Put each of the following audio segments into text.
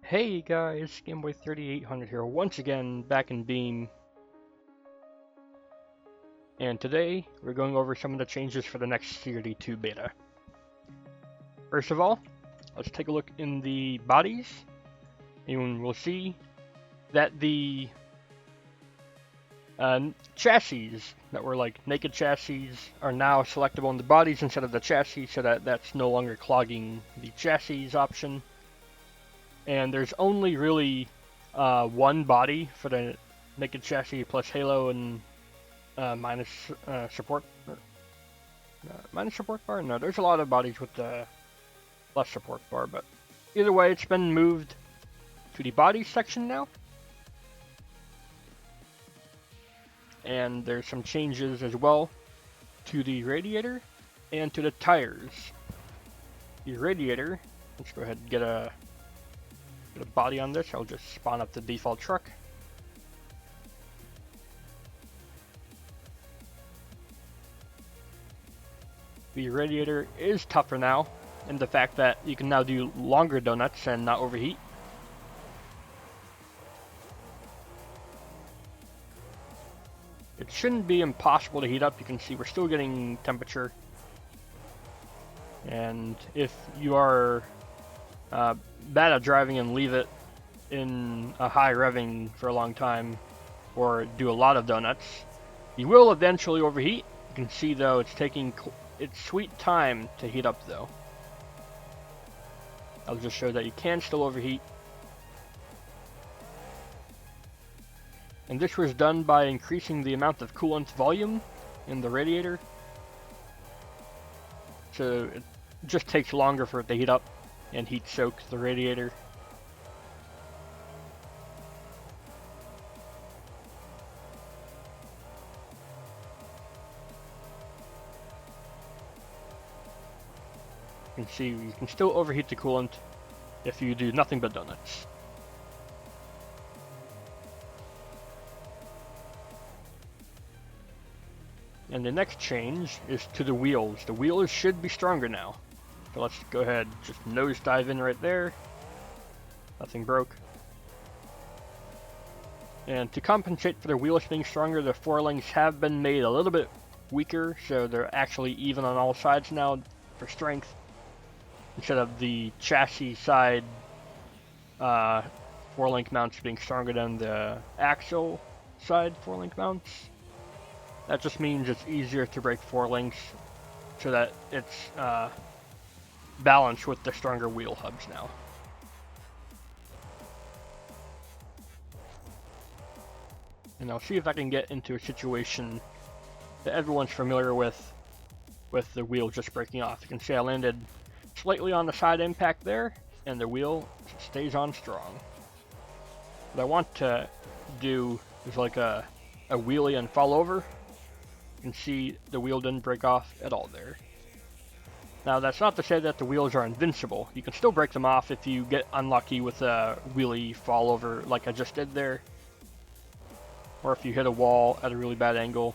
Hey guys, Gameboy3800 here, once again back in Beam. And today, we're going over some of the changes for the next CRD 2 beta. First of all, let's take a look in the bodies, and we'll see that the chassis that were like naked chassis are now selectable in the bodies instead of the chassis, so that's no longer clogging the chassis option. And there's only really one body for the naked chassis plus halo and minus support bar. No, there's a lot of bodies with the less support bar, but either way, it's been moved to the body section now. And there's some changes as well to the radiator and to the tires. The radiator, let's go ahead and get a body on this. I'll just spawn up the default truck. The radiator is tougher now, in the fact that you can now do longer donuts and not overheat. It shouldn't be impossible to heat up. You can see we're still getting temperature. And if you are bad at driving and leave it in a high revving for a long time, or do a lot of donuts, you will eventually overheat. You can see though it's taking its sweet time to heat up though. I'll just show that you can still overheat. And this was done by increasing the amount of coolant volume in the radiator. So it just takes longer for it to heat up and heat soak the radiator. You can see you can still overheat the coolant if you do nothing but donuts. And the next change is to the wheels. The wheels should be stronger now. So let's go ahead, just nose dive in right there. Nothing broke. And to compensate for the wheels being stronger, the forelinks have been made a little bit weaker, so they're actually even on all sides now for strength, instead of the chassis side forelink mounts being stronger than the axle side forelink mounts. That just means it's easier to break forelinks so that it's balanced with the stronger wheel hubs now. And I'll see if I can get into a situation that everyone's familiar with the wheel just breaking off. You can see I landed slightly on the side impact there, and the wheel stays on strong. What I want to do is like a wheelie and fall over. You can see the wheel didn't break off at all there. Now that's not to say that the wheels are invincible. You can still break them off if you get unlucky with a wheelie fall over like I just did there. Or if you hit a wall at a really bad angle.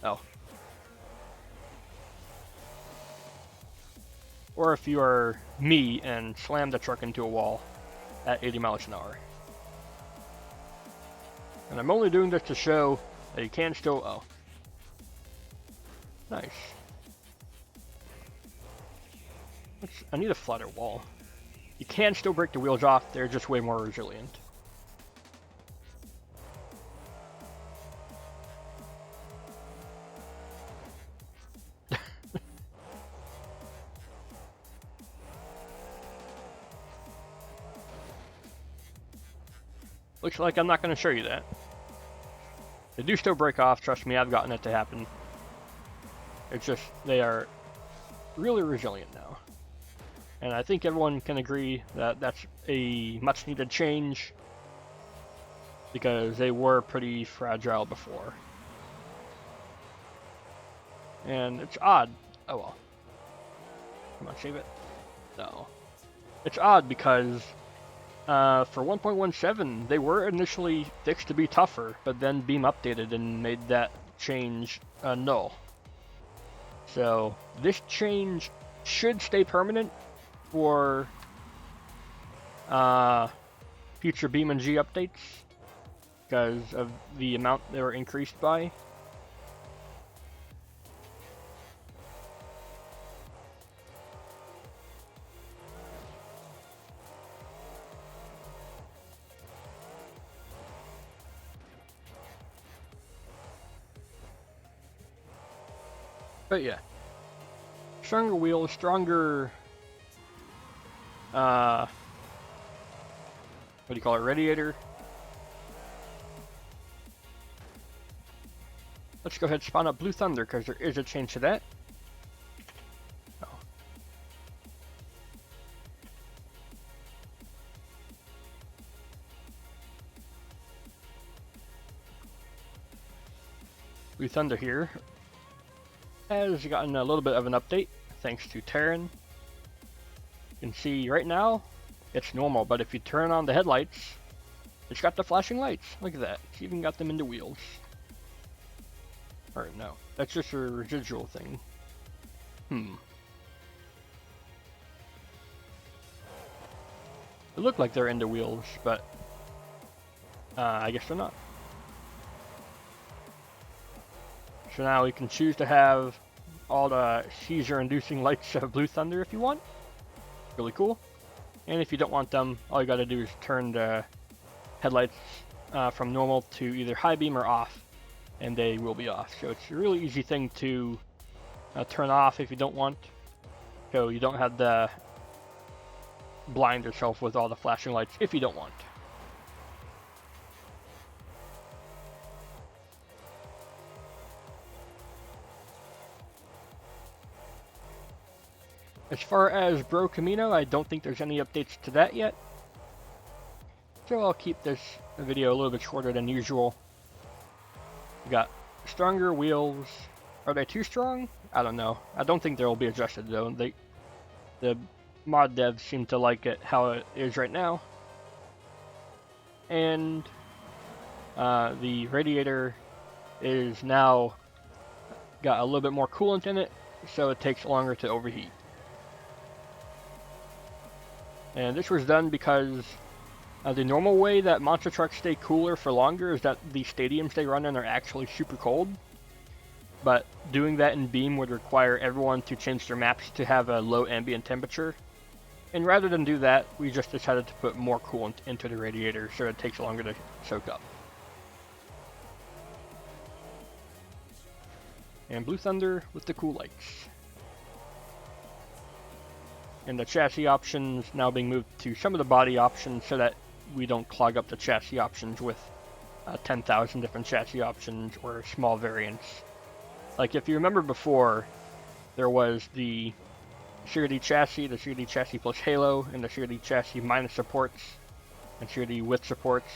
Oh. Or if you are me and slam the truck into a wall at 80 miles an hour. And I'm only doing this to show that you can still... Oh. Nice. I need a flatter wall. You can still break the wheels off, they're just way more resilient. Looks like I'm not going to show you that. They do still break off, trust me, I've gotten it to happen. It's just, they are really resilient now. And I think everyone can agree that that's a much needed change, because they were pretty fragile before. And it's odd. Oh well. Come on, save it. No. It's odd because for 1.17 they were initially fixed to be tougher, but then Beam updated and made that change null. So this change should stay permanent for future BeamNG updates because of the amount they were increased by. But yeah, stronger wheels, stronger, what do you call it, radiator. Let's go ahead and spawn up Blue Thunder, because there is a change to that. Oh. Blue Thunder here has gotten a little bit of an update, thanks to Terran. You can see right now, it's normal, but if you turn on the headlights, it's got the flashing lights. Look at that. It's even got them in the wheels. Or no, that's just a residual thing. It looked like they're in the wheels, but I guess they're not. So now we can choose to have all the seizure-inducing lights of Blue Thunder if you want. Really cool. And if you don't want them, all you gotta do is turn the headlights from normal to either high beam or off, and they will be off. So it's a really easy thing to turn off if you don't want, so you don't have to blind yourself with all the flashing lights if you don't want. As far as Bro Camino, I don't think there's any updates to that yet, so I'll keep this video a little bit shorter than usual. We got stronger wheels. Are they too strong? I don't know. I don't think they'll be adjusted though. The mod devs seem to like it how it is right now. And the radiator is now got a little bit more coolant in it, so it takes longer to overheat. And this was done because the normal way that monster trucks stay cooler for longer is that the stadiums they run in are actually super cold. But doing that in Beam would require everyone to change their maps to have a low ambient temperature. And rather than do that, we just decided to put more coolant into the radiator so it takes longer to soak up. And Blue Thunder with the cool lights. And the chassis options now being moved to some of the body options so that we don't clog up the chassis options with 10,000 different chassis options or small variants. Like if you remember before, there was the CRD chassis, the CRD chassis plus Halo, and the CRD chassis minus supports, and CRD with supports.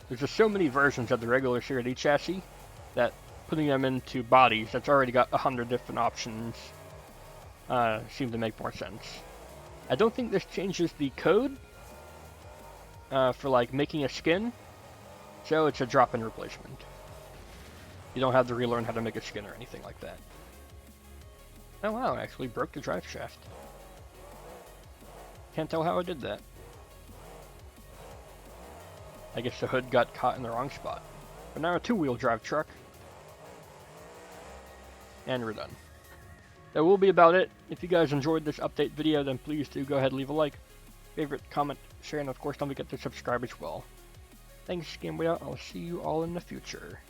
There's just so many versions of the regular CRD chassis that putting them into bodies that's already got 100 different options seem to make more sense. I don't think this changes the code for like making a skin, so it's a drop-in replacement. You don't have to relearn how to make a skin or anything like that. Oh wow, I actually broke the drive shaft. Can't tell how I did that. I guess the hood got caught in the wrong spot. But now a two-wheel drive truck. And we're done. That will be about it. If you guys enjoyed this update video, then please do go ahead and leave a like, favorite, comment, share, and of course don't forget to subscribe as well. Thanks, Game Way Out. I'll see you all in the future.